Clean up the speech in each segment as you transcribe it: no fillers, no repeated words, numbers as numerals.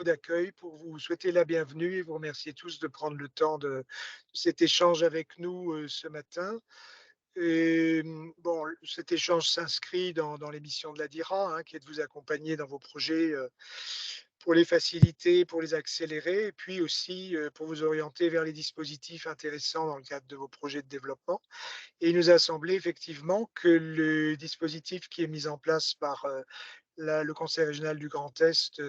d'accueil pour vous souhaiter la bienvenue et vous remercier tous de prendre le temps de cet échange avec nous ce matin. Bon, cet échange s'inscrit dans les missions de la DIRA, qui est de vous accompagner dans vos projets pour les faciliter, pour les accélérer, et puis aussi pour vous orienter vers les dispositifs intéressants dans le cadre de vos projets de développement. Et il nous a semblé effectivement que le dispositif qui est mis en place par le Conseil régional du Grand Est,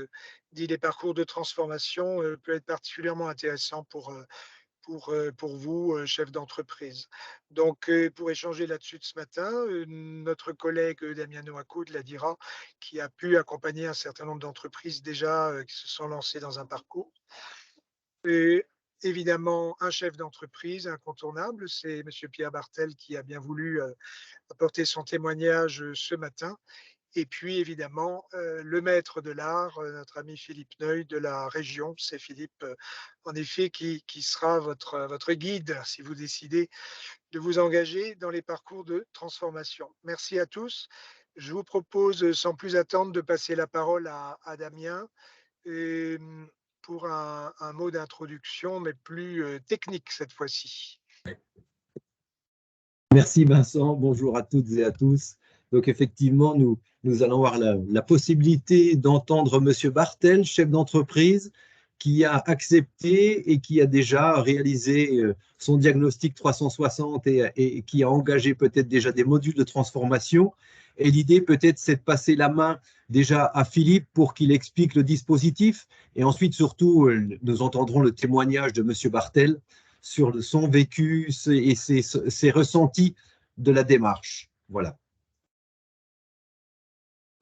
dit les parcours de transformation, peut être particulièrement intéressant pour vous, chef d'entreprise. Donc, pour échanger là-dessus ce matin, notre collègue Damien Noaco de la DIRA, qui a pu accompagner un certain nombre d'entreprises déjà qui se sont lancées dans un parcours. Et évidemment, un chef d'entreprise incontournable, c'est Monsieur Pierre Bartel qui a bien voulu apporter son témoignage ce matin. Et puis évidemment, le maître de l'art, notre ami Philippe Neuil de la région. C'est Philippe, en effet, qui sera votre guide si vous décidez de vous engager dans les parcours de transformation. Merci à tous. Je vous propose, sans plus attendre, de passer la parole à Damien et, pour un mot d'introduction, mais plus technique cette fois-ci. Merci Vincent, bonjour à toutes et à tous. Donc effectivement, nous allons avoir la possibilité d'entendre Monsieur Bartel, chef d'entreprise, qui a accepté et qui a déjà réalisé son diagnostic 360 et qui a engagé peut-être déjà des modules de transformation. Et l'idée peut-être c'est de passer la main déjà à Philippe pour qu'il explique le dispositif. Et ensuite surtout, nous entendrons le témoignage de Monsieur Bartel sur son vécu et ses ressentis de la démarche. Voilà.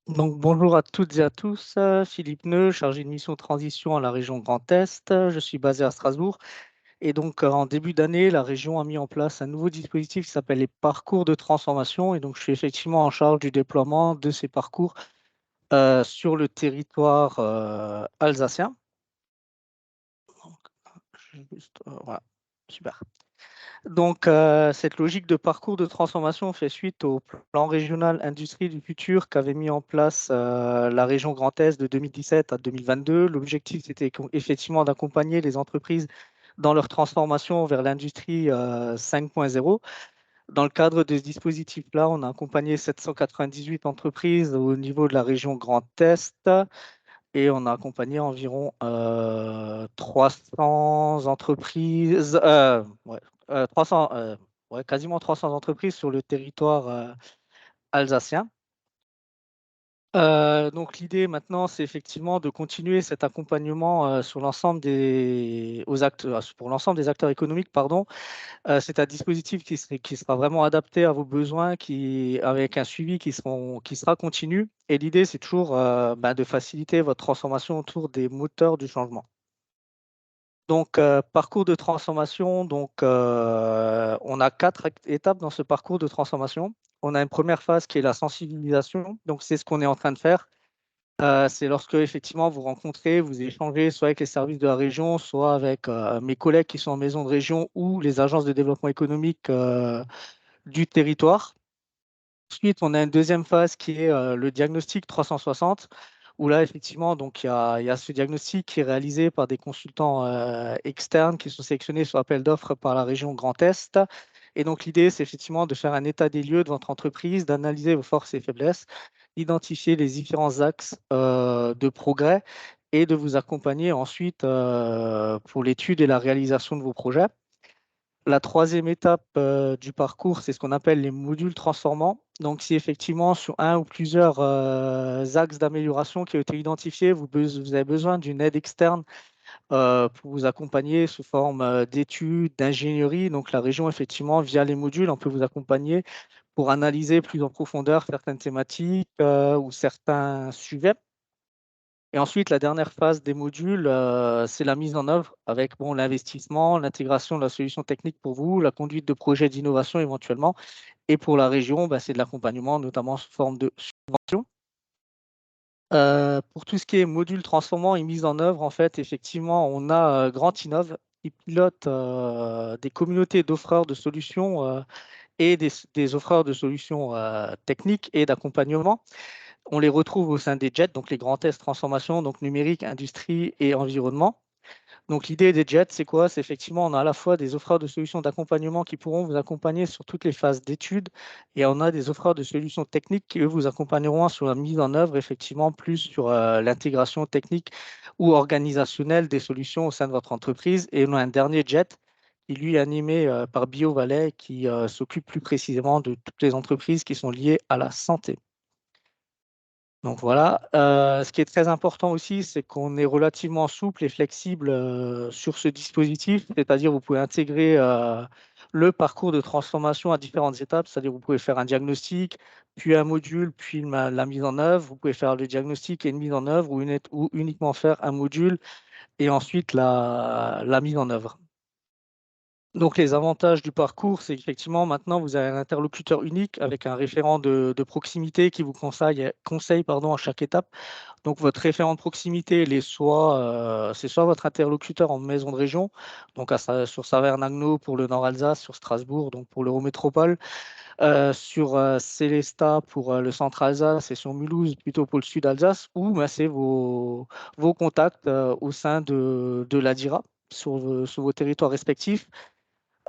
Donc, bonjour à toutes et à tous, Philippe Neu, chargé de mission transition à la région Grand Est. Je suis basé à Strasbourg. Et donc, en début d'année, la région a mis en place un nouveau dispositif qui s'appelle les parcours de transformation. Et donc, je suis effectivement en charge du déploiement de ces parcours sur le territoire alsacien. Donc, voilà, super. Donc, cette logique de parcours de transformation fait suite au plan régional industrie du futur qu'avait mis en place la région Grand Est de 2017 à 2022. L'objectif, c'était effectivement d'accompagner les entreprises dans leur transformation vers l'industrie 5.0. Dans le cadre de ce dispositif-là, on a accompagné 798 entreprises au niveau de la région Grand Est et on a accompagné environ 300 entreprises, 300, quasiment 300 entreprises sur le territoire alsacien. Donc l'idée maintenant, c'est effectivement de continuer cet accompagnement sur l'ensemble pour l'ensemble des acteurs économiques, pardon. C'est un dispositif qui sera vraiment adapté à vos besoins, avec un suivi qui sera continu. Et l'idée, c'est toujours de faciliter votre transformation autour des moteurs du changement. Donc, parcours de transformation, donc, on a 4 étapes dans ce parcours de transformation. On a une première phase qui est la sensibilisation. Donc, c'est ce qu'on est en train de faire. C'est lorsque, effectivement, vous rencontrez, vous échangez soit avec les services de la région, soit avec mes collègues qui sont en maison de région ou les agences de développement économique du territoire. Ensuite, on a une deuxième phase qui est le diagnostic 360, où là, effectivement, donc, il y a ce diagnostic qui est réalisé par des consultants externes qui sont sélectionnés sur appel d'offres par la région Grand Est. Et donc, l'idée, c'est effectivement de faire un état des lieux de votre entreprise, d'analyser vos forces et faiblesses, d'identifier les différents axes de progrès et de vous accompagner ensuite pour l'étude et la réalisation de vos projets. La troisième étape du parcours, c'est ce qu'on appelle les modules transformants. Donc, si effectivement, sur un ou plusieurs axes d'amélioration qui ont été identifiés, vous avez besoin d'une aide externe pour vous accompagner sous forme d'études, d'ingénierie. Donc, la région, effectivement, via les modules, on peut vous accompagner pour analyser plus en profondeur certaines thématiques ou certains sujets. Et ensuite, la dernière phase des modules, c'est la mise en œuvre avec l'investissement, l'intégration de la solution technique pour vous, la conduite de projets d'innovation éventuellement. Et pour la région, c'est de l'accompagnement, notamment sous forme de subvention. Pour tout ce qui est module transformant et mise en œuvre, en fait, effectivement, on a Grand Innov qui pilote des communautés d'offreurs de solutions et des offreurs de solutions techniques et d'accompagnement. on les retrouve au sein des JET, donc les grands tests transformation, donc numérique, industrie et environnement. Donc l'idée des JET, c'est quoi? C'est effectivement, on a à la fois des offreurs de solutions d'accompagnement qui pourront vous accompagner sur toutes les phases d'études, et on a des offreurs de solutions techniques qui, eux, vous accompagneront sur la mise en œuvre, effectivement, plus sur l'intégration technique ou organisationnelle des solutions au sein de votre entreprise. Et on a un dernier JET qui, lui, est animé par BioValley, qui s'occupe plus précisément de toutes les entreprises qui sont liées à la santé. Donc voilà. Ce qui est très important aussi, c'est qu'on est relativement souple et flexible sur ce dispositif, c'est-à-dire vous pouvez intégrer le parcours de transformation à différentes étapes, c'est-à-dire vous pouvez faire un diagnostic, puis un module, puis la mise en œuvre. Vous pouvez faire le diagnostic et une mise en œuvre ou uniquement faire un module et ensuite la mise en œuvre. Donc, les avantages du parcours, c'est qu'effectivement, maintenant, vous avez un interlocuteur unique avec un référent de proximité qui vous conseille à chaque étape. Donc, votre référent de proximité, c'est soit votre interlocuteur en maison de région, donc sur Saverne-Agno pour le Nord Alsace, sur Strasbourg, donc pour l'Eurométropole, sur Célestat pour le centre Alsace et sur Mulhouse plutôt pour le sud Alsace, ou ben, c'est vos contacts au sein de l'ADIRA sur vos territoires respectifs.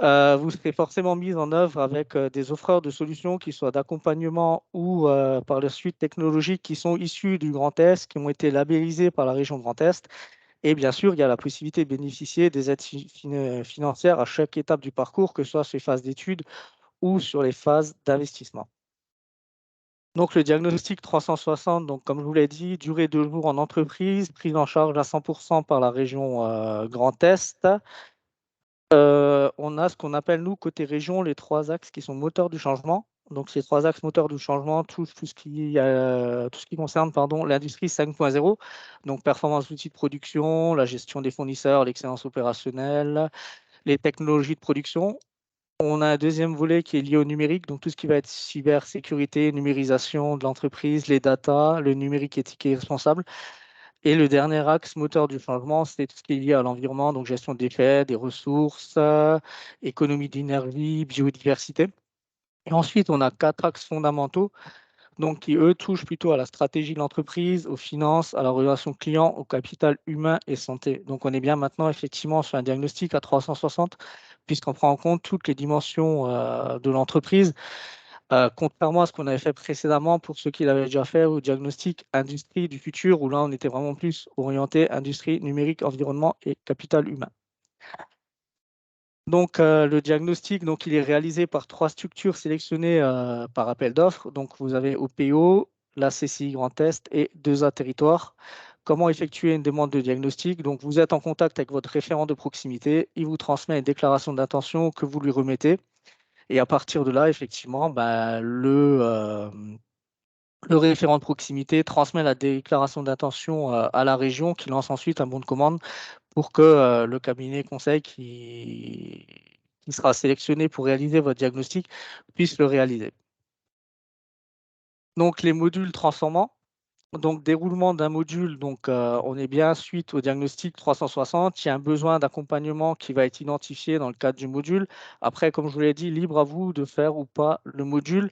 Vous serez forcément mis en œuvre avec des offreurs de solutions qui soient d'accompagnement ou par la suite technologiques qui sont issus du Grand Est, qui ont été labellisés par la région Grand Est. Et bien sûr, il y a la possibilité de bénéficier des aides financières à chaque étape du parcours, que ce soit sur les phases d'études ou sur les phases d'investissement. Donc, le diagnostic 360, donc, comme je vous l'ai dit, durée 2 jours en entreprise, prise en charge à 100% par la région Grand Est. On a ce qu'on appelle, nous, côté région, les 3 axes qui sont moteurs du changement. Donc, ces 3 axes moteurs du changement touchent tout ce qui concerne l'industrie 5.0, donc performance d'outils de production, la gestion des fournisseurs, l'excellence opérationnelle, les technologies de production. On a un deuxième volet qui est lié au numérique, donc tout ce qui va être cybersécurité, numérisation de l'entreprise, les data, le numérique éthique et responsable. Et le dernier axe moteur du changement, c'est tout ce qui est lié à l'environnement, donc gestion des déchets, des ressources, économie d'énergie, biodiversité. Et ensuite, on a 4 axes fondamentaux, donc qui, eux, touchent plutôt à la stratégie de l'entreprise, aux finances, à la relation client, au capital humain et santé. Donc, on est bien maintenant, effectivement, sur un diagnostic à 360, puisqu'on prend en compte toutes les dimensions de l'entreprise. Contrairement à ce qu'on avait fait précédemment pour ceux qui l'avaient déjà fait au diagnostic industrie du futur, où là, on était vraiment plus orienté industrie, numérique, environnement et capital humain. Donc, le diagnostic, donc, il est réalisé par 3 structures sélectionnées par appel d'offres. Donc, vous avez OPO, la CCI Grand Est et 2A Territoire. Comment effectuer une demande de diagnostic? Donc, vous êtes en contact avec votre référent de proximité. Il vous transmet une déclaration d'intention que vous lui remettez. Et à partir de là, effectivement, le référent de proximité transmet la déclaration d'intention à la région qui lance ensuite un bon de commande pour que le cabinet conseil qui sera sélectionné pour réaliser votre diagnostic puisse le réaliser. Donc, les modules transformants. Donc, déroulement d'un module, donc on est bien suite au diagnostic 360. Il y a un besoin d'accompagnement qui va être identifié dans le cadre du module. Après, comme je vous l'ai dit, libre à vous de faire ou pas le module.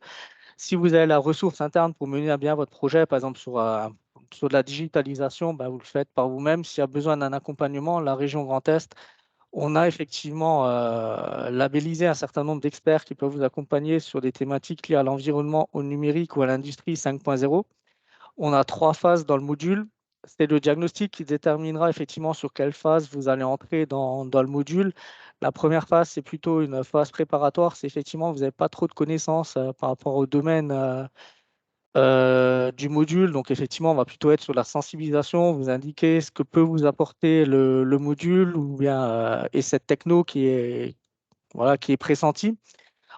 Si vous avez la ressource interne pour mener à bien votre projet, par exemple sur de la digitalisation, vous le faites par vous-même. S'il y a besoin d'un accompagnement, la région Grand Est, on a effectivement labellisé un certain nombre d'experts qui peuvent vous accompagner sur des thématiques liées à l'environnement, au numérique ou à l'industrie 5.0. On a 3 phases dans le module. C'est le diagnostic qui déterminera effectivement sur quelle phase vous allez entrer dans le module. La première phase, c'est plutôt une phase préparatoire. C'est effectivement, vous n'avez pas trop de connaissances par rapport au domaine du module. Donc, effectivement, on va plutôt être sur la sensibilisation, vous indiquer ce que peut vous apporter le module ou bien, et cette techno qui est pressentie.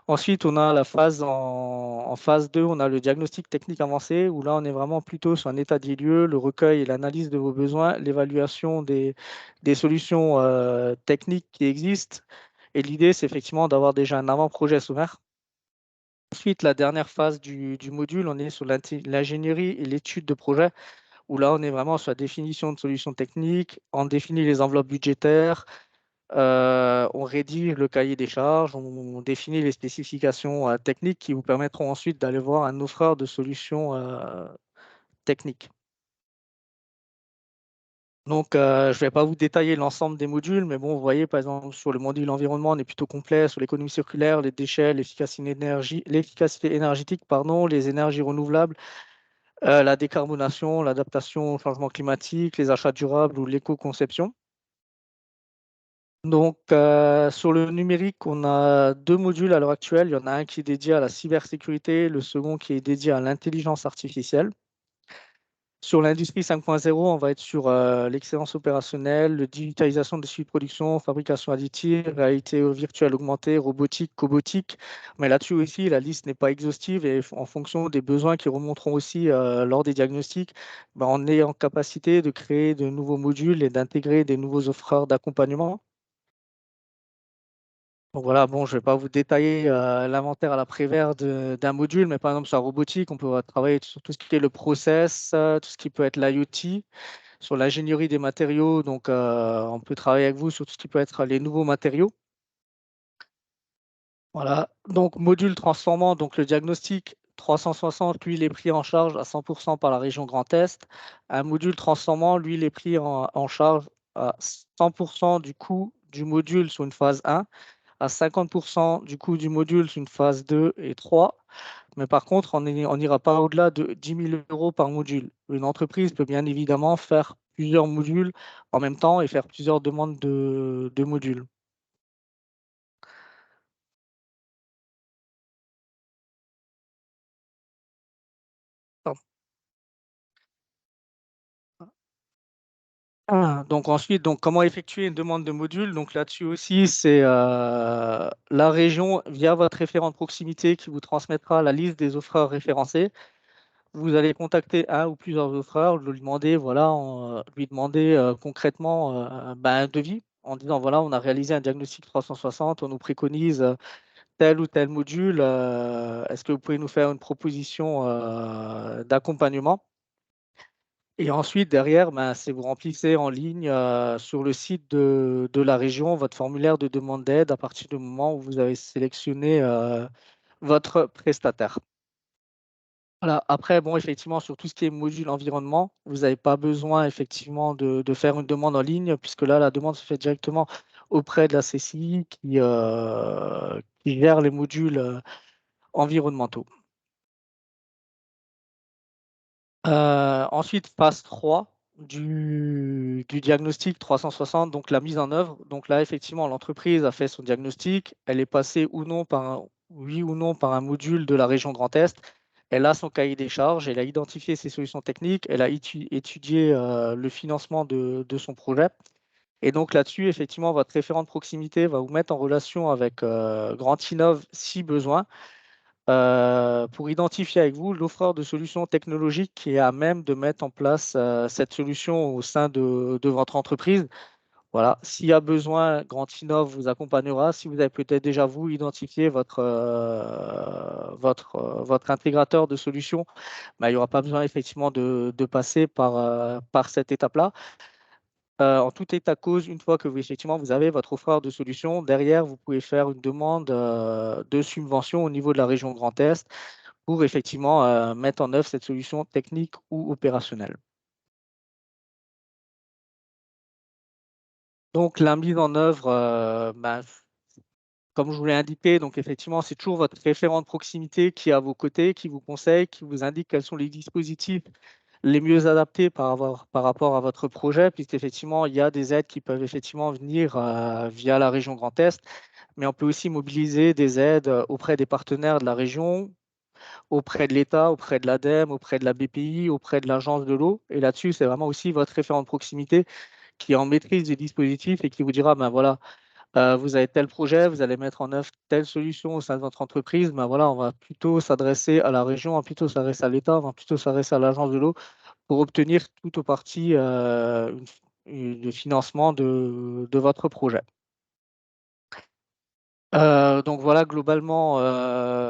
Ensuite, on a la phase en phase 2, on a le diagnostic technique avancé, où là, on est vraiment plutôt sur un état des lieux, le recueil et l'analyse de vos besoins, l'évaluation des solutions techniques qui existent. Et l'idée, c'est effectivement d'avoir déjà un avant-projet sommaire. Ensuite, la dernière phase du module, on est sur l'ingénierie et l'étude de projet, où là, on est vraiment sur la définition de solutions techniques, on définit les enveloppes budgétaires, on rédige le cahier des charges, on définit les spécifications techniques qui vous permettront ensuite d'aller voir un offreur de solutions technique. Donc, je ne vais pas vous détailler l'ensemble des modules, mais bon, vous voyez, par exemple, sur le module environnement, on est plutôt complet sur l'économie circulaire, les déchets, l'efficacité énergétique, pardon, les énergies renouvelables, la décarbonation, l'adaptation au changement climatique, les achats durables ou l'éco-conception. Donc, sur le numérique, on a 2 modules à l'heure actuelle. Il y en a un qui est dédié à la cybersécurité, le second qui est dédié à l'intelligence artificielle. Sur l'industrie 5.0, on va être sur l'excellence opérationnelle, la digitalisation de suivi de production, fabrication additive, réalité virtuelle augmentée, robotique, cobotique. Mais là-dessus aussi, la liste n'est pas exhaustive et en fonction des besoins qui remonteront aussi lors des diagnostics, ben, on est en capacité de créer de nouveaux modules et d'intégrer des nouveaux offreurs d'accompagnement. Donc voilà, bon, je ne vais pas vous détailler l'inventaire à la Prévert d'un module, mais par exemple sur la robotique, on peut travailler sur tout ce qui est le process, tout ce qui peut être l'IoT, sur l'ingénierie des matériaux. Donc, on peut travailler avec vous sur tout ce qui peut être les nouveaux matériaux. Voilà, donc module transformant, donc le diagnostic 360, lui, il est pris en charge à 100% par la région Grand Est. Un module transformant, lui, il est pris en charge à 100% du coût du module sur une phase 1, à 50% du coût du module sur une phase 2 et 3. Mais par contre, on n'ira pas au-delà de 10 000 euros par module. Une entreprise peut bien évidemment faire plusieurs modules en même temps et faire plusieurs demandes de modules. Donc ensuite, donc, comment effectuer une demande de module? Donc là-dessus aussi, c'est la région, via votre référent de proximité, qui vous transmettra la liste des offreurs référencés. Vous allez contacter un ou plusieurs offreurs, lui demander, voilà, concrètement un devis en disant, voilà, on a réalisé un diagnostic 360, on nous préconise tel ou tel module. Est-ce que vous pouvez nous faire une proposition d'accompagnement? Et ensuite, derrière, c'est vous remplissez en ligne sur le site de la région votre formulaire de demande d'aide à partir du moment où vous avez sélectionné votre prestataire. Voilà. Après, bon, effectivement, sur tout ce qui est module environnement, vous n'avez pas besoin effectivement de faire une demande en ligne, puisque là, la demande se fait directement auprès de la CCI qui gère les modules environnementaux. Ensuite, phase 3 du diagnostic 360, donc la mise en œuvre. Donc là, effectivement, l'entreprise a fait son diagnostic, elle est passée ou non oui ou non par un module de la région Grand Est. Elle a son cahier des charges, elle a identifié ses solutions techniques, elle a étudié le financement de son projet. Et donc là-dessus, effectivement, votre référent de proximité va vous mettre en relation avec Grand Innov si besoin, pour identifier avec vous l'offreur de solutions technologiques qui est à même de mettre en place cette solution au sein de votre entreprise. Voilà, s'il y a besoin, Grand Innov vous accompagnera. Si vous avez peut-être déjà vous identifié votre intégrateur de solutions, il n'y aura pas besoin effectivement de passer par cette étape-là. En tout état de cause, une fois que effectivement vous avez votre offreur de solution, derrière, vous pouvez faire une demande de subvention au niveau de la région Grand Est pour effectivement mettre en œuvre cette solution technique ou opérationnelle. Donc la mise en œuvre, comme je vous l'ai indiqué, donc effectivement, c'est toujours votre référent de proximité qui est à vos côtés, qui vous conseille, qui vous indique quels sont les dispositifs les mieux adaptés par rapport à votre projet, puisqu'effectivement, il y a des aides qui peuvent effectivement venir via la région Grand Est, mais on peut aussi mobiliser des aides auprès des partenaires de la région, auprès de l'État, auprès de l'ADEME, auprès de la BPI, auprès de l'Agence de l'eau. Et là-dessus, c'est vraiment aussi votre référent de proximité qui est en maîtrise des dispositifs et qui vous dira, ben voilà, vous avez tel projet, vous allez mettre en œuvre telle solution au sein de votre entreprise, ben voilà, on va plutôt s'adresser à la région, on va plutôt s'adresser à l'État, on va plutôt s'adresser à l'Agence de l'eau pour obtenir tout ou partie le financement de votre projet. Donc voilà globalement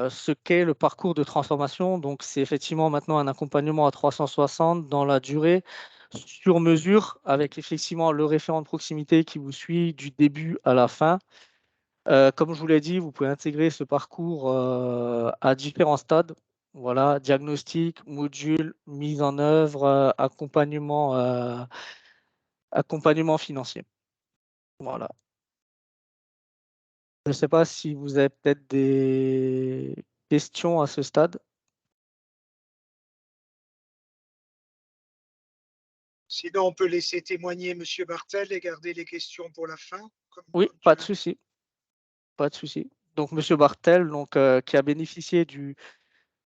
ce qu'est le parcours de transformation. Donc c'est effectivement maintenant un accompagnement à 360 dans la durée, sur mesure, avec effectivement le référent de proximité qui vous suit du début à la fin. Comme je vous l'ai dit, vous pouvez intégrer ce parcours à différents stades. Voilà, diagnostic, module, mise en œuvre, accompagnement financier. Voilà. Je ne sais pas si vous avez peut-être des questions à ce stade. Sinon, on peut laisser témoigner M. Bartel et garder les questions pour la fin. Oui, Comme tu pas de veux. souci. Pas de souci. Donc, Monsieur Bartel, qui a bénéficié du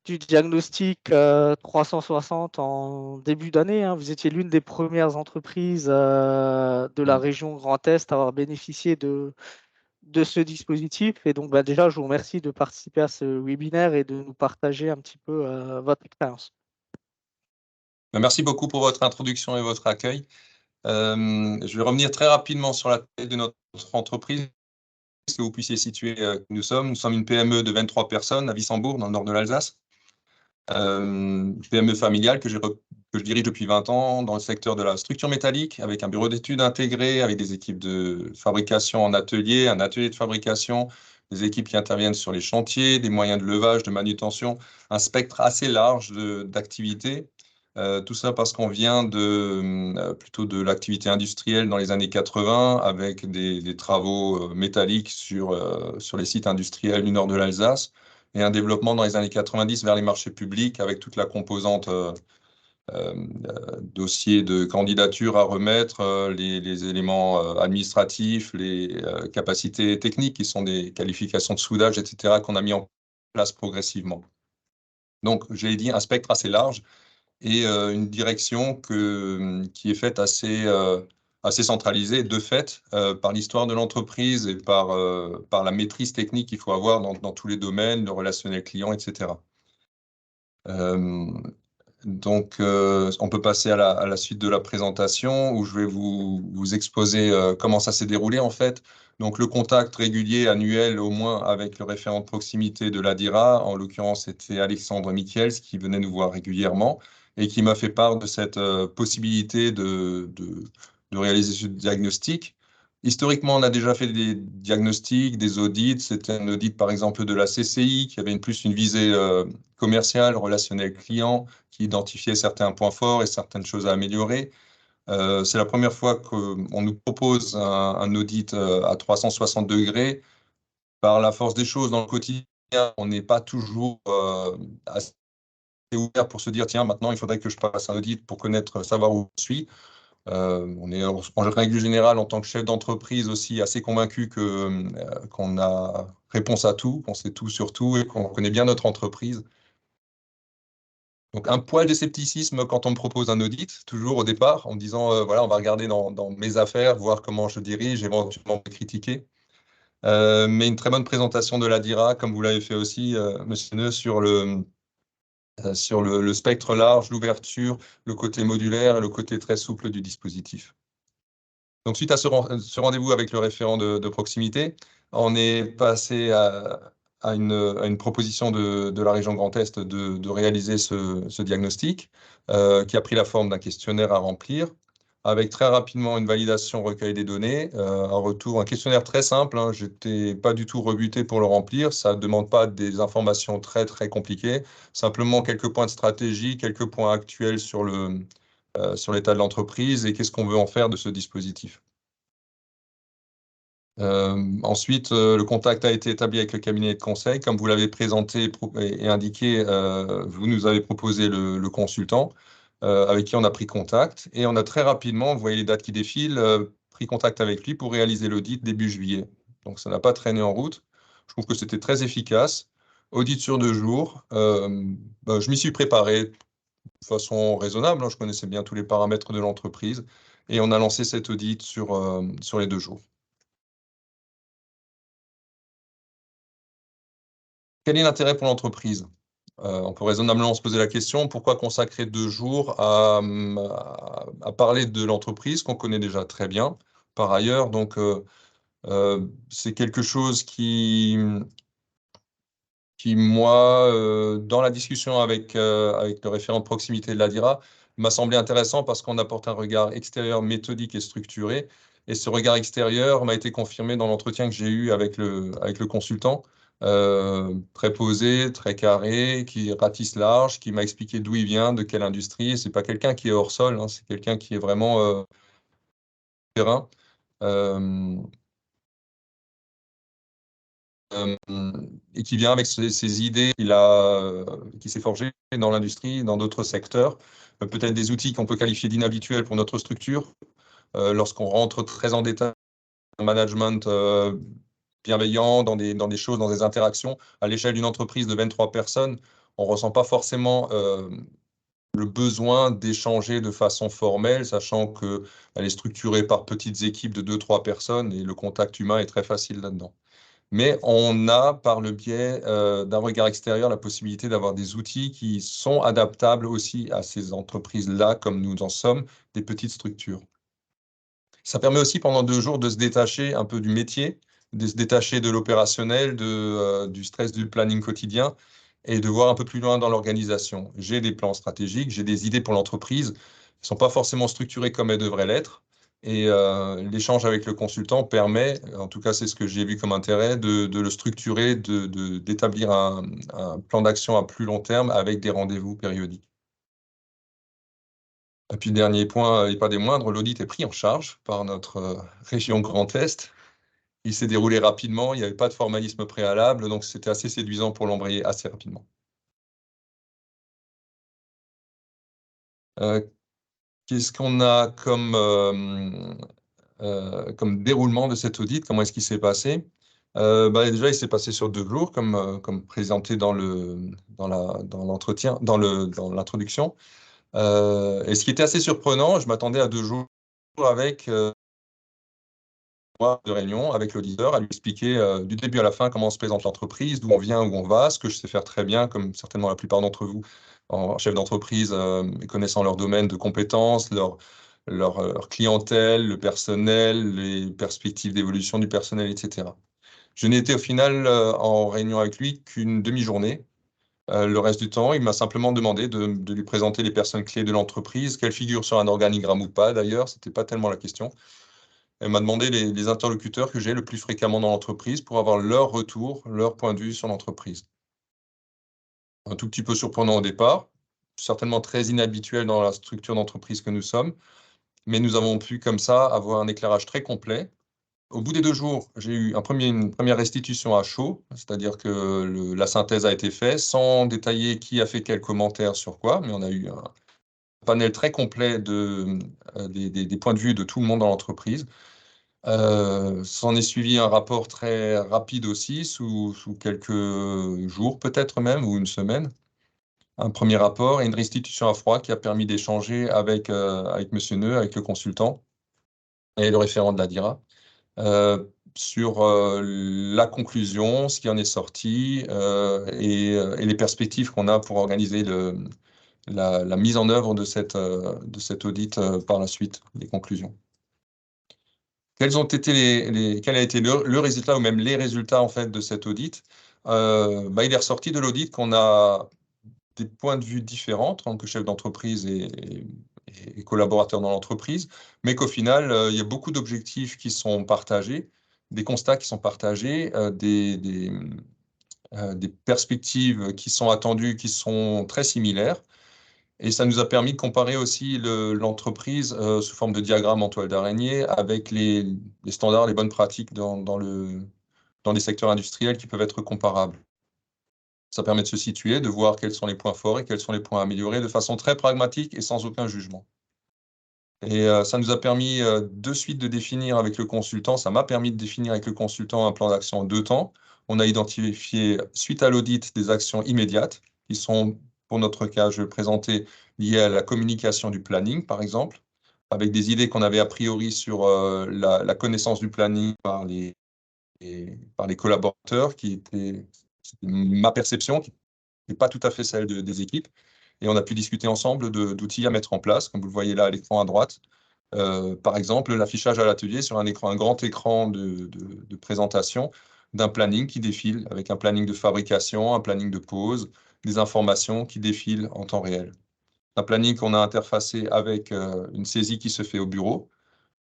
diagnostic 360 en début d'année, hein. Vous étiez l'une des premières entreprises de la région Grand Est à avoir bénéficié de ce dispositif. Et donc, déjà, je vous remercie de participer à ce webinaire et de nous partager un petit peu votre expérience. Merci beaucoup pour votre introduction et votre accueil. Je vais revenir très rapidement sur la taille de notre entreprise, que vous puissiez situer qui nous sommes. Nous sommes une PME de 23 personnes à Wissembourg, dans le nord de l'Alsace. PME familiale que je dirige depuis 20 ans dans le secteur de la structure métallique, avec un bureau d'études intégré, avec des équipes de fabrication en atelier, un atelier de fabrication, des équipes qui interviennent sur les chantiers, des moyens de levage, de manutention, un spectre assez large d'activités. Tout ça parce qu'on vient plutôt de l'activité industrielle dans les années 80 avec des travaux métalliques sur les sites industriels du nord de l'Alsace et un développement dans les années 90 vers les marchés publics avec toute la composante dossier de candidature à remettre, les éléments administratifs, les capacités techniques qui sont des qualifications de soudage, etc., qu'on a mis en place progressivement. Donc, j'ai dit un spectre assez large et une direction qui est faite assez centralisée, de fait, par l'histoire de l'entreprise et par la maîtrise technique qu'il faut avoir dans tous les domaines, le relationnel client, etc. Donc, on peut passer à la suite de la présentation où je vais vous exposer comment ça s'est déroulé en fait. Donc, le contact régulier, annuel au moins avec le référent de proximité de l'ADIRA, en l'occurrence, c'était Alexandre Michels qui venait nous voir régulièrement et qui m'a fait part de cette possibilité de réaliser ce diagnostic. Historiquement, on a déjà fait des diagnostics, des audits. C'était un audit, par exemple, de la CCI qui avait plus une visée commerciale, relationnelle client, qui identifiait certains points forts et certaines choses à améliorer. C'est la première fois qu'on nous propose un audit à 360 degrés. Par la force des choses, dans le quotidien, on n'est pas toujours assez ouvert pour se dire, tiens, maintenant, il faudrait que je passe un audit pour connaître, savoir où je suis. On est en règle générale, en tant que chef d'entreprise aussi, assez convaincu qu'on a réponse à tout, qu'on sait tout sur tout et qu'on connaît bien notre entreprise. Donc, un poil de scepticisme quand on me propose un audit, toujours au départ, en me disant, voilà, on va regarder dans mes affaires, voir comment je dirige, éventuellement me critiquer. Mais une très bonne présentation de l'ADIRA, comme vous l'avez fait aussi, Monsieur Neu, sur le spectre large, l'ouverture, le côté modulaire et le côté très souple du dispositif. Donc, suite à ce rendez-vous avec le référent de proximité, on est passé à une proposition de la région Grand Est de réaliser ce diagnostic qui a pris la forme d'un questionnaire à remplir avec très rapidement une validation recueil des données, un questionnaire très simple, hein, je n'étais pas du tout rebuté pour le remplir, ça ne demande pas des informations très, très compliquées, simplement quelques points de stratégie, quelques points actuels sur l'état de l'entreprise et qu'est-ce qu'on veut en faire de ce dispositif. Ensuite, le contact a été établi avec le cabinet de conseil. Comme vous l'avez présenté et indiqué, vous nous avez proposé le consultant avec qui on a pris contact. Et on a très rapidement, vous voyez les dates qui défilent, pris contact avec lui pour réaliser l'audit début juillet. Donc, ça n'a pas traîné en route. Je trouve que c'était très efficace. Audit sur 2 jours. Je m'y suis préparé de façon raisonnable, hein. Je connaissais bien tous les paramètres de l'entreprise. Et on a lancé cet audit sur les 2 jours. Quel est l'intérêt pour l'entreprise? On peut raisonnablement se poser la question, pourquoi consacrer 2 jours à parler de l'entreprise qu'on connaît déjà très bien par ailleurs? Donc, c'est quelque chose qui moi, dans la discussion avec le référent de proximité de l'ADIRA, m'a semblé intéressant parce qu'on apporte un regard extérieur méthodique et structuré. Et ce regard extérieur m'a été confirmé dans l'entretien que j'ai eu avec le consultant, très posé, très carré, qui ratisse large, qui m'a expliqué d'où il vient, de quelle industrie. C'est pas quelqu'un qui est hors sol, hein, c'est quelqu'un qui est vraiment terrain. Euh, et qui vient avec ses idées qui s'est forgé dans l'industrie, dans d'autres secteurs, peut-être des outils qu'on peut qualifier d'inhabituels pour notre structure. Lorsqu'on rentre très en détail dans le management bienveillant, dans des choses, dans des interactions, à l'échelle d'une entreprise de 23 personnes, on ne ressent pas forcément le besoin d'échanger de façon formelle, sachant qu'elle est structurée par petites équipes de 2-3 personnes et le contact humain est très facile là-dedans. Mais on a, par le biais d'un regard extérieur, la possibilité d'avoir des outils qui sont adaptables aussi à ces entreprises-là, comme nous en sommes, des petites structures. Ça permet aussi pendant 2 jours de se détacher un peu du métier, de se détacher de l'opérationnel, du stress du planning quotidien et de voir un peu plus loin dans l'organisation. J'ai des plans stratégiques, j'ai des idées pour l'entreprise, elles ne sont pas forcément structurées comme elles devraient l'être. Et l'échange avec le consultant permet, en tout cas c'est ce que j'ai vu comme intérêt, de le structurer, d'établir un plan d'action à plus long terme avec des rendez-vous périodiques. Et puis, dernier point, et pas des moindres, l'audit est pris en charge par notre région Grand Est. Il s'est déroulé rapidement, il n'y avait pas de formalisme préalable, donc c'était assez séduisant pour l'embrayer assez rapidement. Qu'est-ce qu'on a comme déroulement de cet audit? Comment est-ce qu'il s'est passé? Déjà, il s'est passé sur 2 jours, comme présenté dans l'entretien, dans l'introduction. Et ce qui était assez surprenant, je m'attendais à 2 jours avec de réunion avec l'auditeur, à lui expliquer du début à la fin comment se présente l'entreprise, d'où on vient, où on va, ce que je sais faire très bien, comme certainement la plupart d'entre vous, en chef d'entreprise, connaissant leur domaine de compétences, leur clientèle, le personnel, les perspectives d'évolution du personnel, etc. Je n'ai été au final en réunion avec lui qu'une demi-journée. Le reste du temps, il m'a simplement demandé de lui présenter les personnes clés de l'entreprise, qu'elles figurent sur un organigramme ou pas d'ailleurs, ce n'était pas tellement la question. Elle m'a demandé les interlocuteurs que j'ai le plus fréquemment dans l'entreprise pour avoir leur retour, leur point de vue sur l'entreprise. Un tout petit peu surprenant au départ, certainement très inhabituel dans la structure d'entreprise que nous sommes, mais nous avons pu comme ça avoir un éclairage très complet. Au bout des 2 jours, j'ai eu une première restitution à chaud, c'est-à-dire que la synthèse a été faite sans détailler qui a fait quel commentaire sur quoi, mais on a eu un panel très complet des points de vue de tout le monde dans l'entreprise. S'en est suivi un rapport très rapide aussi, sous quelques jours peut-être même, ou une semaine. Un premier rapport et une restitution à froid qui a permis d'échanger avec Monsieur Neu, avec le consultant et le référent de la DIRA, sur la conclusion, ce qui en est sorti et les perspectives qu'on a pour organiser la mise en œuvre de cet audit par la suite, les conclusions. Quels ont été quel a été le résultat ou même les résultats en fait de cet audit? Il est ressorti de l'audit qu'on a des points de vue différents en tant que chef d'entreprise et collaborateur dans l'entreprise, mais qu'au final, il y a beaucoup d'objectifs qui sont partagés, des constats qui sont partagés, des perspectives qui sont attendues, qui sont très similaires. Et ça nous a permis de comparer aussi l'entreprise sous forme de diagramme en toile d'araignée avec les standards, les bonnes pratiques dans les secteurs industriels qui peuvent être comparables. Ça permet de se situer, de voir quels sont les points forts et quels sont les points à améliorer de façon très pragmatique et sans aucun jugement. Et ça nous a permis de suite de définir avec le consultant, ça m'a permis de définir avec le consultant un plan d'action en 2 temps. On a identifié, suite à l'audit, des actions immédiates qui sont, pour notre cas, je vais présenter, liées à la communication du planning, par exemple, avec des idées qu'on avait a priori sur la connaissance du planning par les collaborateurs, qui était ma perception, qui n'est pas tout à fait celle des équipes. Et on a pu discuter ensemble d'outils à mettre en place, comme vous le voyez là à l'écran à droite. Par exemple, l'affichage à l'atelier sur un grand écran de présentation d'un planning qui défile, avec un planning de fabrication, un planning de pause, des informations qui défilent en temps réel. Un planning qu'on a interfacé avec une saisie qui se fait au bureau.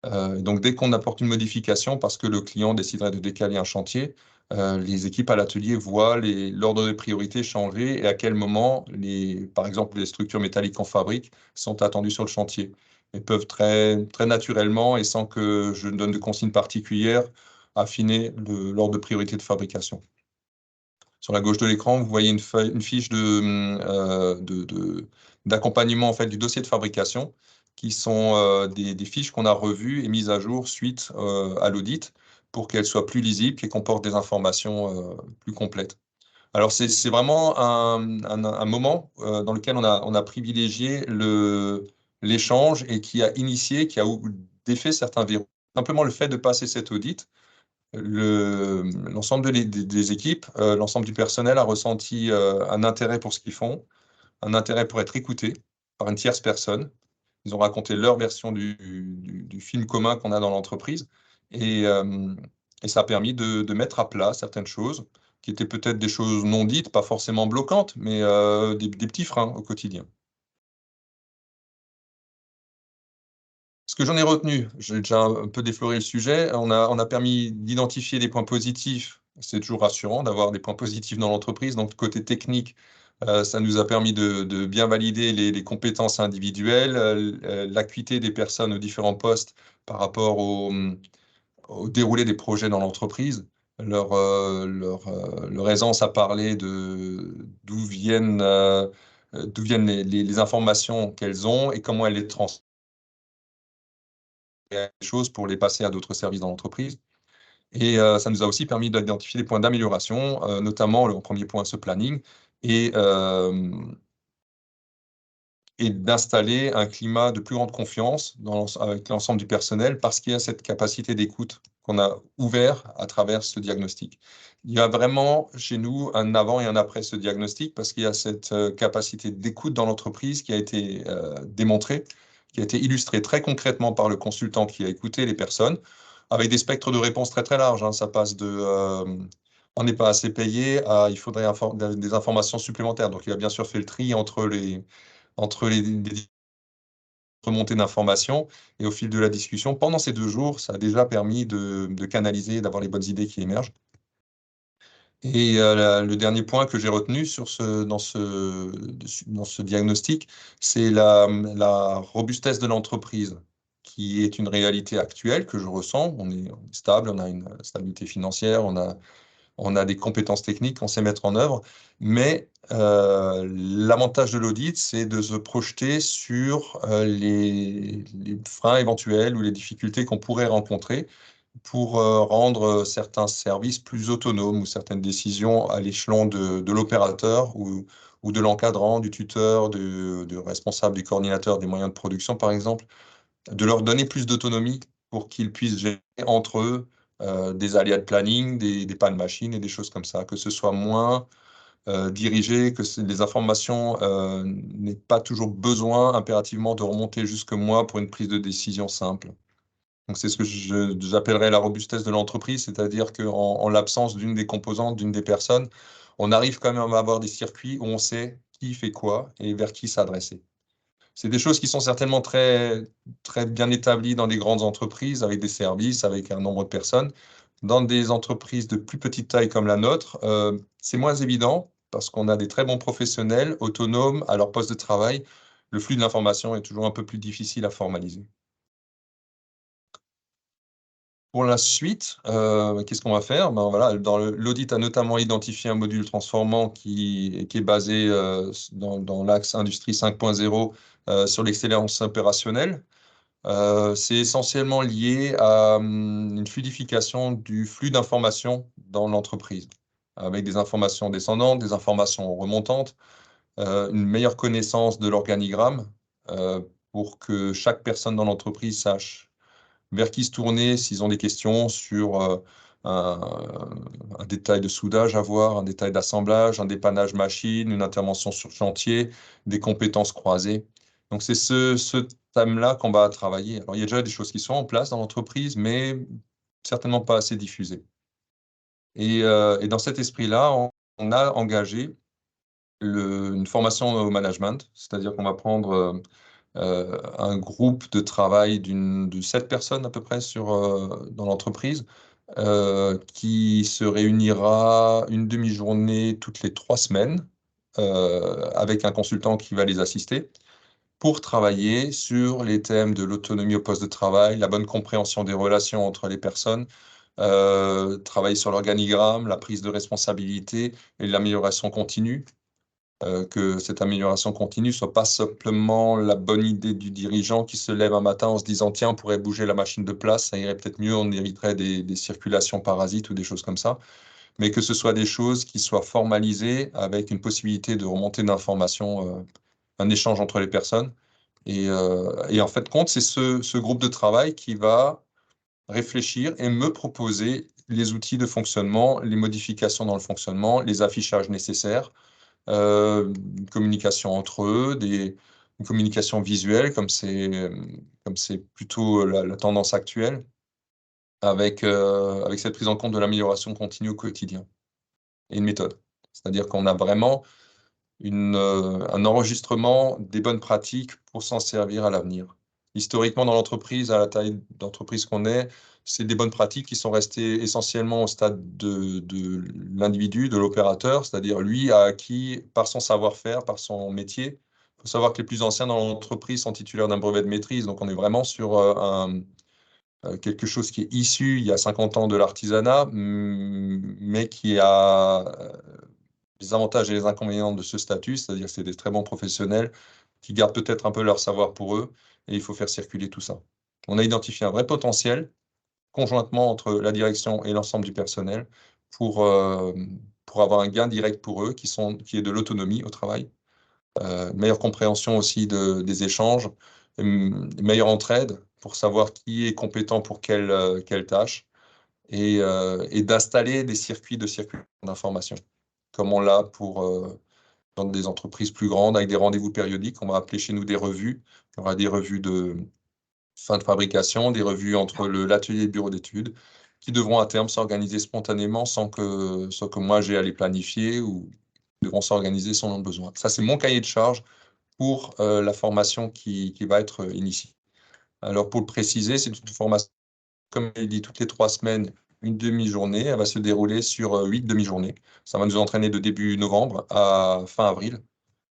Donc, dès qu'on apporte une modification, parce que le client déciderait de décaler un chantier, les équipes à l'atelier voient l'ordre de priorité changer et à quel moment, par exemple, les structures métalliques en fabrique sont attendues sur le chantier. Et peuvent très, très naturellement, et sans que je donne de consignes particulières, affiner l'ordre de priorité de fabrication. Sur la gauche de l'écran, vous voyez une fiche d'accompagnement en fait, du dossier de fabrication, qui sont des fiches qu'on a revues et mises à jour suite à l'audit pour qu'elles soient plus lisibles, qu'elles comportent des informations plus complètes. Alors, c'est vraiment un moment dans lequel on a privilégié l'échange et qui a initié, qui a défait certains verrous. Simplement le fait de passer cet audit, l'ensemble des équipes, l'ensemble du personnel a ressenti un intérêt pour ce qu'ils font, un intérêt pour être écoutés par une tierce personne. Ils ont raconté leur version du film commun qu'on a dans l'entreprise et ça a permis de mettre à plat certaines choses qui étaient peut-être des choses non dites, pas forcément bloquantes, mais des petits freins au quotidien. Ce que j'en ai retenu, j'ai déjà un peu défloré le sujet, on a permis d'identifier des points positifs. C'est toujours rassurant d'avoir des points positifs dans l'entreprise. Donc, côté technique, ça nous a permis de bien valider les compétences individuelles, l'acuité des personnes aux différents postes par rapport au déroulé des projets dans l'entreprise, leur aisance à parler d'où viennent les informations qu'elles ont et comment elles les transmettent choses pour les passer à d'autres services dans l'entreprise. Et ça nous a aussi permis d'identifier des points d'amélioration, notamment le premier point, ce planning, et d'installer un climat de plus grande confiance avec l'ensemble du personnel parce qu'il y a cette capacité d'écoute qu'on a ouvert à travers ce diagnostic. Il y a vraiment chez nous un avant et un après ce diagnostic parce qu'il y a cette capacité d'écoute dans l'entreprise qui a été démontrée, qui a été illustrée très concrètement par le consultant qui a écouté les personnes, avec des spectres de réponses très très larges. Hein. Ça passe de on n'est pas assez payé à il faudrait des informations supplémentaires. Donc il a bien sûr fait le tri entre les remontées d'informations et au fil de la discussion, pendant ces 2 jours, ça a déjà permis de canaliser, d'avoir les bonnes idées qui émergent. Et le dernier point que j'ai retenu dans ce diagnostic, c'est la robustesse de l'entreprise, qui est une réalité actuelle que je ressens. On est stable, on a une stabilité financière, on a des compétences techniques qu'on sait mettre en œuvre, mais l'avantage de l'audit, c'est de se projeter sur les freins éventuels ou les difficultés qu'on pourrait rencontrer pour rendre certains services plus autonomes ou certaines décisions à l'échelon de l'opérateur ou de l'encadrant, du tuteur, du responsable, du coordinateur des moyens de production, par exemple, de leur donner plus d'autonomie pour qu'ils puissent gérer entre eux des aléas de planning, des pannes machines et des choses comme ça, que ce soit moins dirigé, que les informations n'aient pas toujours besoin impérativement de remonter jusque moi pour une prise de décision simple. Donc c'est ce que j'appellerais la robustesse de l'entreprise, c'est-à-dire qu'en l'absence d'une des composantes, d'une des personnes, on arrive quand même à avoir des circuits où on sait qui fait quoi et vers qui s'adresser. C'est des choses qui sont certainement très, très bien établies dans des grandes entreprises, avec des services, avec un nombre de personnes. Dans des entreprises de plus petite taille comme la nôtre, c'est moins évident parce qu'on a des très bons professionnels, autonomes à leur poste de travail. Le flux de l'information est toujours un peu plus difficile à formaliser. Pour la suite, qu'est-ce qu'on va faire? Ben voilà, l'audit a notamment identifié un module transformant qui est basé dans l'axe Industrie 5.0 sur l'excellence opérationnelle. C'est essentiellement lié à une fluidification du flux d'informations dans l'entreprise, avec des informations descendantes, des informations remontantes, une meilleure connaissance de l'organigramme pour que chaque personne dans l'entreprise sache vers qui se tourner s'ils ont des questions sur un détail de soudage à voir, un détail d'assemblage, un dépannage machine, une intervention sur chantier, des compétences croisées. Donc, c'est ce thème-là qu'on va travailler. Alors, il y a déjà des choses qui sont en place dans l'entreprise, mais certainement pas assez diffusées. Et dans cet esprit-là, on a engagé une formation au management, c'est-à-dire qu'on va prendre un groupe de travail de 7 personnes à peu près dans l'entreprise, qui se réunira une demi-journée toutes les 3 semaines avec un consultant qui va les assister pour travailler sur les thèmes de l'autonomie au poste de travail, la bonne compréhension des relations entre les personnes, travailler sur l'organigramme, la prise de responsabilité et l'amélioration continue. Que cette amélioration continue soit pas simplement la bonne idée du dirigeant qui se lève un matin en se disant tiens, on pourrait bouger la machine de place, ça irait peut-être mieux, on éviterait des circulations parasites ou des choses comme ça, mais que ce soit des choses qui soient formalisées avec une possibilité de remontée d'informations, un échange entre les personnes. Et en fait, compte, c'est ce groupe de travail qui va réfléchir et me proposer les outils de fonctionnement, les modifications dans le fonctionnement, les affichages nécessaires, une communication entre eux, une communication visuelle, comme c'est plutôt la tendance actuelle, avec cette prise en compte de l'amélioration continue au quotidien et une méthode. C'est-à-dire qu'on a vraiment un enregistrement des bonnes pratiques pour s'en servir à l'avenir. Historiquement, dans l'entreprise, à la taille d'entreprise qu'on est, c'est des bonnes pratiques qui sont restées essentiellement au stade de l'individu, de l'opérateur, c'est-à-dire lui a acquis par son savoir-faire, par son métier. Il faut savoir que les plus anciens dans l'entreprise sont titulaires d'un brevet de maîtrise, donc on est vraiment sur quelque chose qui est issu il y a 50 ans de l'artisanat, mais qui a les avantages et les inconvénients de ce statut, c'est-à-dire que c'est des très bons professionnels qui gardent peut-être un peu leur savoir pour eux, et il faut faire circuler tout ça. On a identifié un vrai potentiel conjointement entre la direction et l'ensemble du personnel pour avoir un gain direct pour eux qui est de l'autonomie au travail, meilleure compréhension aussi des échanges, meilleure entraide pour savoir qui est compétent pour quelle tâche, et d'installer des circuits d'information, comme on l'a dans des entreprises plus grandes, avec des rendez-vous périodiques. On va appeler chez nous des revues. Il y aura des revues de fin de fabrication, des revues entre l'atelier et le bureau d'études, qui devront à terme s'organiser spontanément sans que moi j'ai à les planifier, ou devront s'organiser sans le besoin. Ça, c'est mon cahier de charge pour la formation qui va être initiée. Alors, pour le préciser, c'est une formation, comme il dit, toutes les 3 semaines, une demi-journée. Elle va se dérouler sur 8 demi-journées. Ça va nous entraîner de début novembre à fin avril,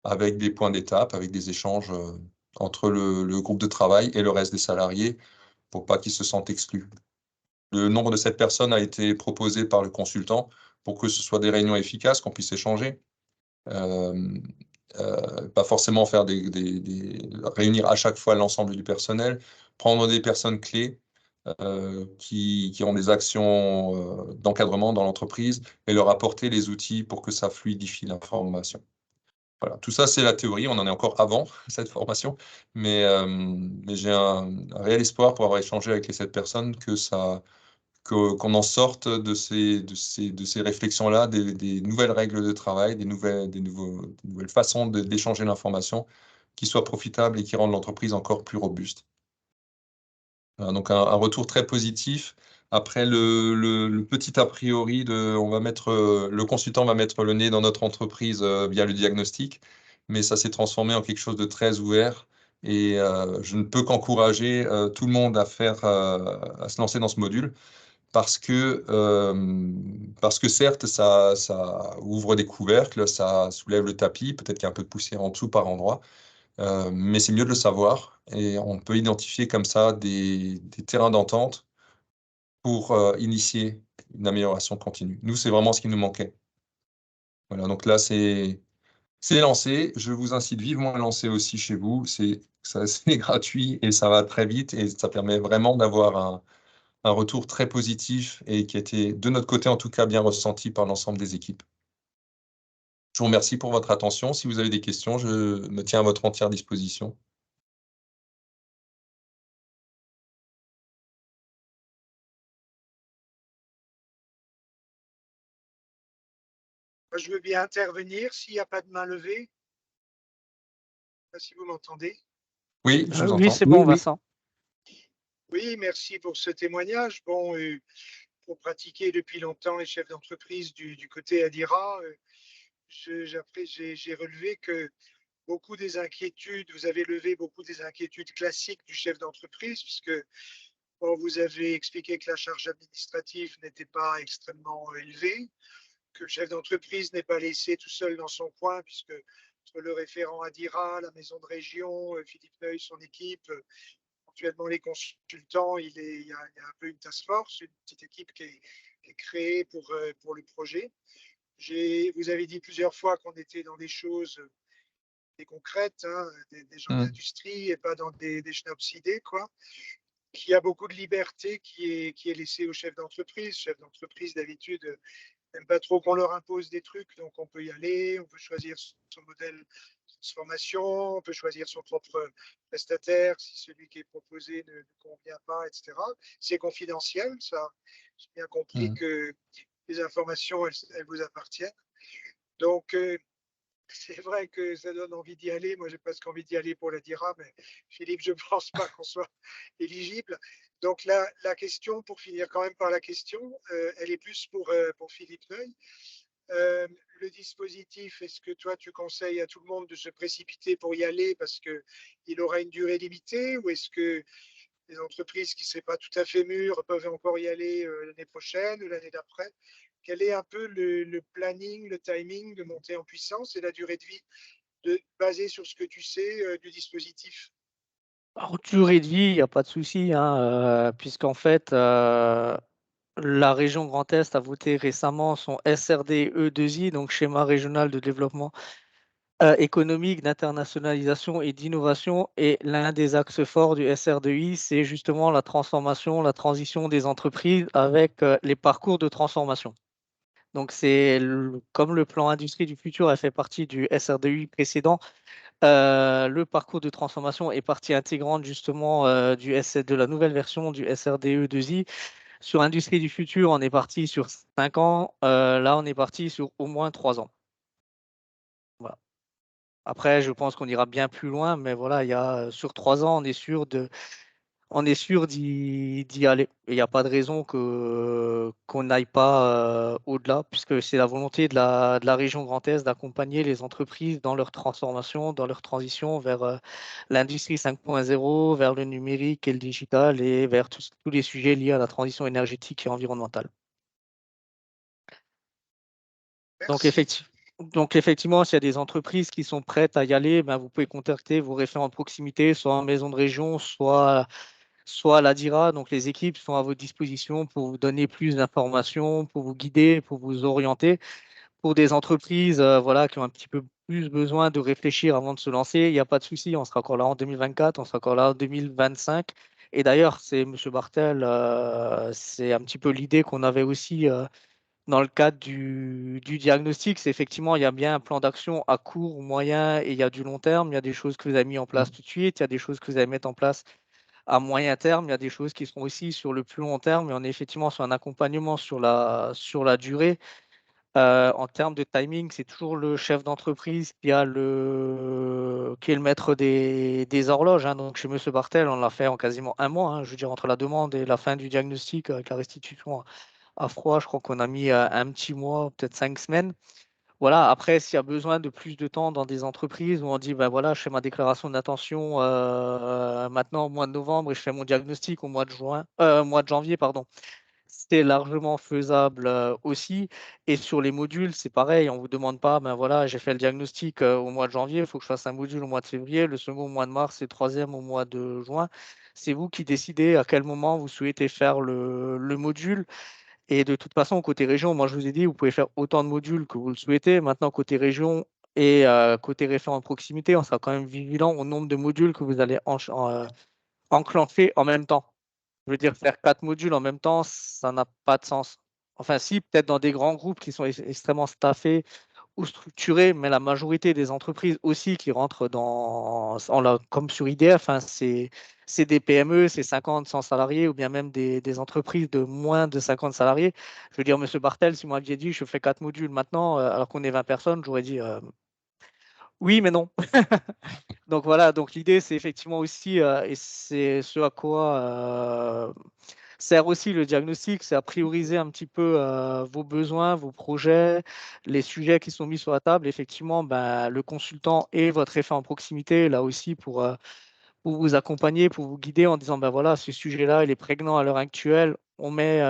avec des points d'étape, avec des échanges entre le groupe de travail et le reste des salariés, pour pas qu'ils se sentent exclus. Le nombre de 7 personnes a été proposé par le consultant pour que ce soit des réunions efficaces, qu'on puisse échanger. Pas forcément faire réunir à chaque fois l'ensemble du personnel, prendre des personnes clés qui ont des actions d'encadrement dans l'entreprise et leur apporter les outils pour que ça fluidifie l'information. Voilà, tout ça, c'est la théorie. On en est encore avant cette formation, mais j'ai un réel espoir pour avoir échangé avec les 7 personnes qu'on en sorte de ces réflexions-là, des nouvelles règles de travail, des nouvelles façons d'échanger l'information qui soient profitables et qui rendent l'entreprise encore plus robuste. Voilà, donc un retour très positif. Après le petit a priori le consultant va mettre le nez dans notre entreprise via le diagnostic, mais ça s'est transformé en quelque chose de très ouvert, et je ne peux qu'encourager tout le monde à se lancer dans ce module. Parce que certes, ça ouvre des couvercles, ça soulève le tapis, peut-être qu'il y a un peu de poussière en dessous par endroit, mais c'est mieux de le savoir, et on peut identifier comme ça des terrains d'entente pour initier une amélioration continue. Nous, c'est vraiment ce qui nous manquait. Voilà, donc là, c'est lancé. Je vous incite vivement à lancer aussi chez vous. C'est gratuit et ça va très vite, et ça permet vraiment d'avoir un retour très positif et qui a été, de notre côté en tout cas, bien ressenti par l'ensemble des équipes. Je vous remercie pour votre attention. Si vous avez des questions, je me tiens à votre entière disposition. Je veux bien intervenir s'il n'y a pas de main levée. Je ne sais pas si vous m'entendez. Oui, je vous Oui, entends. c'est bon, Vincent. Oui, merci pour ce témoignage. Bon, pour pratiquer depuis longtemps les chefs d'entreprise du côté Adira, j'ai relevé que vous avez levé beaucoup des inquiétudes classiques du chef d'entreprise, puisque Bon, vous avez expliqué que la charge administrative n'était pas extrêmement élevée, que le chef d'entreprise n'est pas laissé tout seul dans son coin, puisque entre le référent ADIRA, la maison de région, Philippe Neuil, son équipe, éventuellement les consultants, il y a un peu une task force, une petite équipe qui est créée pour le projet. Vous avez dit plusieurs fois qu'on était dans des choses concrètes, hein, des gens d'industrie et pas dans des schnapsidés, quoi. Qu'il y a beaucoup de liberté qui est laissée au chef d'entreprise. Chef d'entreprise, d'habitude, n'aime pas trop qu'on leur impose des trucs, donc on peut y aller, on peut choisir son modèle de transformation, on peut choisir son propre prestataire si celui qui est proposé ne convient pas, etc. C'est confidentiel, ça. J'ai bien compris que les informations, elles vous appartiennent. Donc, c'est vrai que ça donne envie d'y aller. Moi, j'ai presque envie d'y aller pour la DIRA, mais Philippe, je ne pense pas qu'on soit éligible. Donc, la question, pour finir quand même par la question, elle est plus pour Philippe Neuil. Le dispositif, est-ce que toi, tu conseilles à tout le monde de se précipiter pour y aller parce qu'il aura une durée limitée, ou est-ce que les entreprises qui ne seraient pas tout à fait mûres peuvent encore y aller l'année prochaine ou l'année d'après? Quel est un peu le planning, le timing de montée en puissance et la durée de vie basée sur ce que tu sais du dispositif? Alors, durée de vie, il n'y a pas de souci, hein, puisqu'en fait, la région Grand Est a voté récemment son SRD E2I, donc schéma régional de développement économique, d'internationalisation et d'innovation. Et l'un des axes forts du SR2I, c'est justement la transformation, la transition des entreprises avec les parcours de transformation. Donc, comme le plan Industrie du futur a fait partie du SR2I précédent, le parcours de transformation est partie intégrante justement de la nouvelle version du SRDE2I. Sur Industrie du futur, on est parti sur 5 ans. Là, on est parti sur au moins 3 ans. Voilà. Après, je pense qu'on ira bien plus loin, mais voilà, sur 3 ans, on est sûr d'y aller. Il n'y a pas de raison qu'on n'aille pas au-delà, puisque c'est la volonté de la région Grand Est d'accompagner les entreprises dans leur transformation, dans leur transition vers l'industrie 5.0, vers le numérique et le digital et vers tous les sujets liés à la transition énergétique et environnementale. Donc, Merci. effectivement, s'il y a des entreprises qui sont prêtes à y aller, ben, vous pouvez contacter vos référents de proximité, soit en maison de région, soit à la DIRA. Donc, les équipes sont à votre disposition pour vous donner plus d'informations, pour vous guider, pour vous orienter. Pour des entreprises voilà, qui ont un petit peu plus besoin de réfléchir avant de se lancer, il n'y a pas de souci. On sera encore là en 2024, on sera encore là en 2025. Et d'ailleurs, c'est M. Bartel, c'est un petit peu l'idée qu'on avait aussi dans le cadre du diagnostic. C'est effectivement, il y a bien un plan d'action à court, moyen et il y a du long terme. Il y a des choses que vous avez mis en place tout de suite, il y a des choses que vous allez mettre en place à moyen terme, il y a des choses qui seront aussi sur le plus long terme, et on est effectivement sur un accompagnement sur la durée. En termes de timing, c'est toujours le chef d'entreprise qui est le maître des horloges, hein. Donc chez M. Bartel, on l'a fait en quasiment un mois, hein. Je veux dire, entre la demande et la fin du diagnostic avec la restitution à froid, je crois qu'on a mis un petit mois, peut-être 5 semaines. Voilà, après, s'il y a besoin de plus de temps dans des entreprises où on dit, ben voilà, je fais ma déclaration d'intention maintenant au mois de novembre et je fais mon diagnostic au mois de janvier, pardon. C'est largement faisable aussi. Et sur les modules, c'est pareil, on ne vous demande pas, ben voilà, j'ai fait le diagnostic au mois de janvier, il faut que je fasse un module au mois de février, le second au mois de mars et le troisième au mois de juin. C'est vous qui décidez à quel moment vous souhaitez faire le module. Et de toute façon, côté région, moi je vous ai dit, vous pouvez faire autant de modules que vous le souhaitez. Maintenant, côté région et côté référent de proximité, on sera quand même vigilant au nombre de modules que vous allez enclencher en même temps. Je veux dire, faire 4 modules en même temps, ça n'a pas de sens. Enfin, si, peut-être dans des grands groupes qui sont extrêmement staffés ou structurés, mais la majorité des entreprises aussi qui rentrent comme sur IDF, hein, c'est des PME, c'est 50, 100 salariés, ou bien même des entreprises de moins de 50 salariés. Je veux dire, Monsieur Bartel, si vous m'aviez dit je fais 4 modules maintenant, alors qu'on est 20 personnes, j'aurais dit oui, mais non. Donc voilà, donc l'idée, c'est effectivement aussi, et c'est ce à quoi sert aussi le diagnostic, c'est à prioriser un petit peu vos besoins, vos projets, les sujets qui sont mis sur la table. Effectivement, ben, le consultant et votre référent en proximité, là aussi, pour vous accompagner, pour vous guider en disant, ben voilà, ce sujet-là, il est prégnant à l'heure actuelle, on met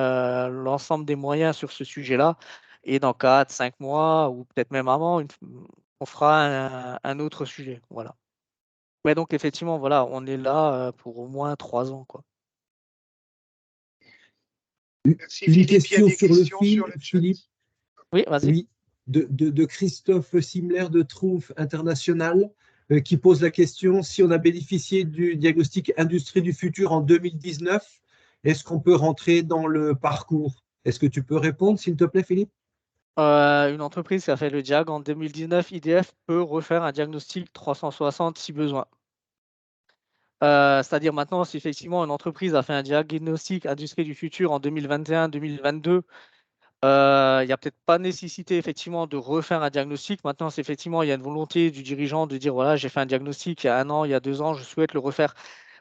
l'ensemble des moyens sur ce sujet-là, et dans 4, 5 mois, ou peut-être même avant, on fera un autre sujet. Voilà. Mais donc, effectivement, voilà, on est là pour au moins 3 ans, quoi. Merci Une Philippe. Il y a question des sur le questions film, sur le chat. Philippe. Oui, vas-y. Oui, de Christophe Simler de Trumpf International, qui pose la question, si on a bénéficié du diagnostic Industrie du futur en 2019, est-ce qu'on peut rentrer dans le parcours? Est-ce que tu peux répondre, s'il te plaît, Philippe? Une entreprise qui a fait le diag en 2019, IDF peut refaire un diagnostic 360 si besoin. C'est-à-dire maintenant, si effectivement une entreprise a fait un diagnostic industrie du futur en 2021-2022, il n'y a peut-être pas nécessité effectivement de refaire un diagnostic. Maintenant, c'est effectivement, il y a une volonté du dirigeant de dire, voilà, j'ai fait un diagnostic il y a 1 an, il y a 2 ans, je souhaite le refaire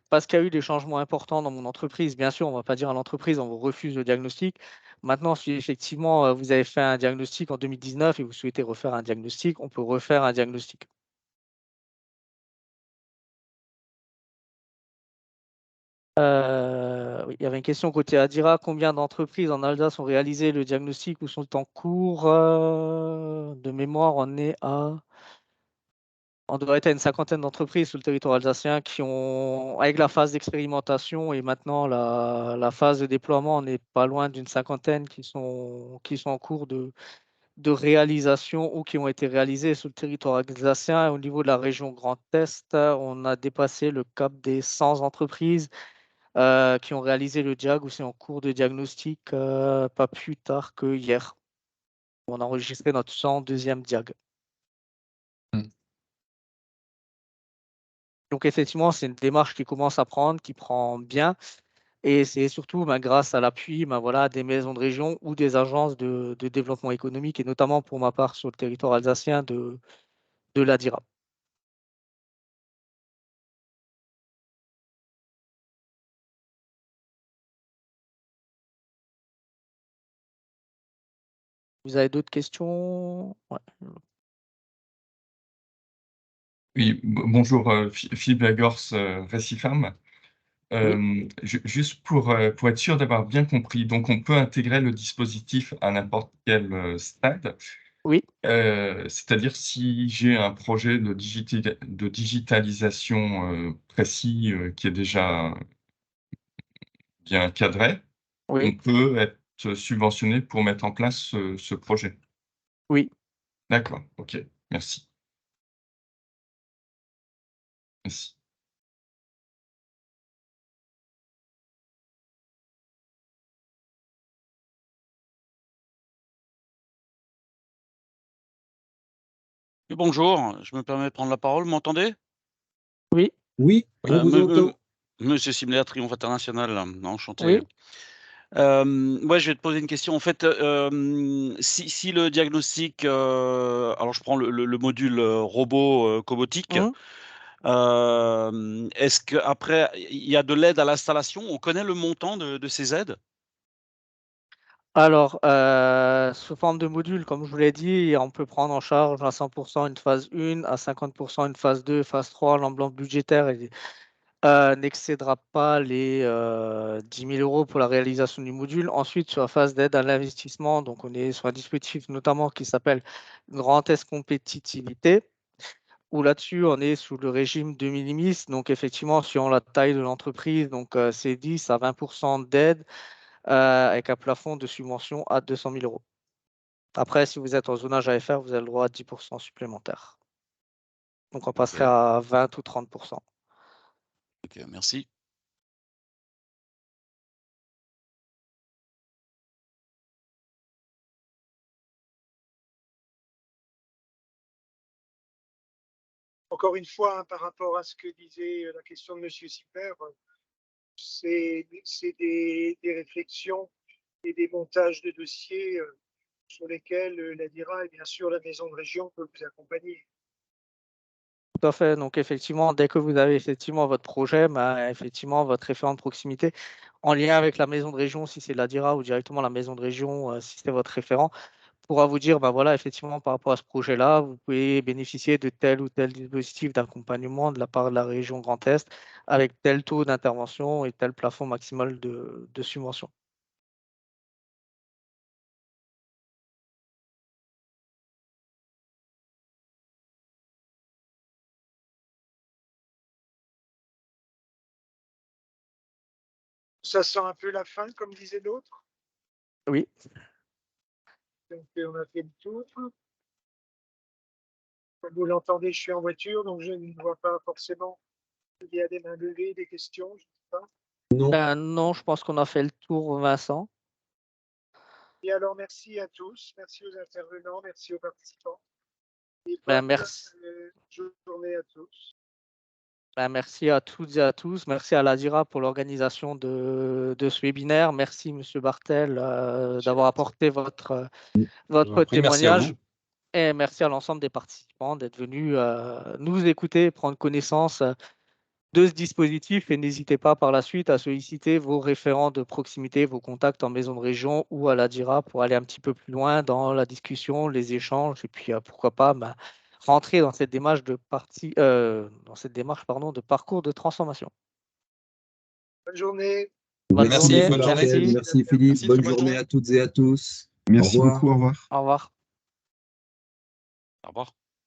parce qu'il y a eu des changements importants dans mon entreprise. Bien sûr, on ne va pas dire à l'entreprise, on vous refuse le diagnostic. Maintenant, si effectivement vous avez fait un diagnostic en 2019 et vous souhaitez refaire un diagnostic, on peut refaire un diagnostic. Oui, il y avait une question côté Adira. Combien d'entreprises en Alsace ont réalisé le diagnostic ou sont en cours de mémoire? On doit être à une 50aine d'entreprises sur le territoire alsacien qui ont, avec la phase d'expérimentation et maintenant la phase de déploiement, on n'est pas loin d'une 50aine qui sont en cours de réalisation ou qui ont été réalisées sur le territoire alsacien. Et au niveau de la région Grand Est, on a dépassé le cap des 100 entreprises qui ont réalisé le diag ou c'est en cours de diagnostic pas plus tard que hier. On a enregistré notre 102e diag. Mm. Donc effectivement, c'est une démarche qui commence à prendre, qui prend bien. Et c'est surtout grâce à l'appui voilà, des maisons de région ou des agences de développement économique, et notamment pour ma part sur le territoire alsacien de l'ADIRA. Vous avez d'autres questions? Ouais. Oui, bonjour, Philippe Lagors, Récifam. Juste pour être sûr d'avoir bien compris, donc on peut intégrer le dispositif à n'importe quel stade. Oui, C'est-à-dire si j'ai un projet de digitalisation précis qui est déjà bien cadré, oui, on peut être subventionné pour mettre en place ce projet. oui. D'accord, ok, merci. Merci. Bonjour, je me permets de prendre la parole, vous m'entendez? Oui, Oui, on vous entend. Monsieur Simler, Triomphe International, enchanté. oui. Ouais, je vais te poser une question. En fait, si le diagnostic, alors je prends le module robot cobotique, Mhm. est-ce qu'après, il y a de l'aide à l'installation? On connaît le montant de ces aides? Alors, sous forme de module, comme je vous l'ai dit, on peut prendre en charge à 100% une phase 1, à 50% une phase 2, phase 3. L'enveloppe budgétaire n'excédera pas les 10 000 euros pour la réalisation du module. Ensuite, sur la phase d'aide à l'investissement, donc on est sur un dispositif notamment qui s'appelle Grand Est Compétitivité, où là-dessus, on est sous le régime de minimis. Donc, effectivement, suivant la taille de l'entreprise, donc c'est 10 à 20% d'aide avec un plafond de subvention à 200 000 euros. Après, si vous êtes en zonage AFR, vous avez le droit à 10% supplémentaire. Donc, on passerait à 20 ou 30%. Ok, merci. Encore une fois, par rapport à ce que disait la question de M. Simper, c'est des réflexions et des montages de dossiers sur lesquels l'ADIRA et bien sûr la maison de région peut vous accompagner. Tout à fait. Donc, effectivement, dès que vous avez effectivement votre projet, effectivement, votre référent de proximité, en lien avec la maison de région, si c'est l'ADIRA, ou directement la maison de région, si c'est votre référent, pourra vous dire, ben voilà, effectivement, par rapport à ce projet-là, vous pouvez bénéficier de tel ou tel dispositif d'accompagnement de la part de la région Grand Est avec tel taux d'intervention et tel plafond maximal de subvention. Ça sent un peu la fin, comme disait l'autre. Oui. Donc, on a fait le tour. Comme vous l'entendez, je suis en voiture, donc je ne vois pas forcément s'il y a des mains levées, des questions, je ne sais pas. Non. Ben non, je pense qu'on a fait le tour, Vincent. Et alors, merci à tous, merci aux intervenants, merci aux participants. Et Ben, bonne merci. journée à tous. Ben, merci à toutes et à tous. Merci à l'ADIRA pour l'organisation de ce webinaire. Merci, Monsieur Bartel, d'avoir apporté votre Merci à témoignage. vous. Et merci à l'ensemble des participants d'être venus nous écouter, prendre connaissance de ce dispositif. Et n'hésitez pas par la suite à solliciter vos référents de proximité, vos contacts en maison de région ou à l'ADIRA pour aller un petit peu plus loin dans la discussion, les échanges et puis pourquoi pas rentrer dans cette démarche de parcours de transformation. Bonne journée. Bonne Merci, journée, bonne journée. merci. Merci Philippe, Merci, bonne très bonne journée journée. à toutes et à tous. Merci Au revoir. beaucoup, au revoir. Au revoir. Au revoir.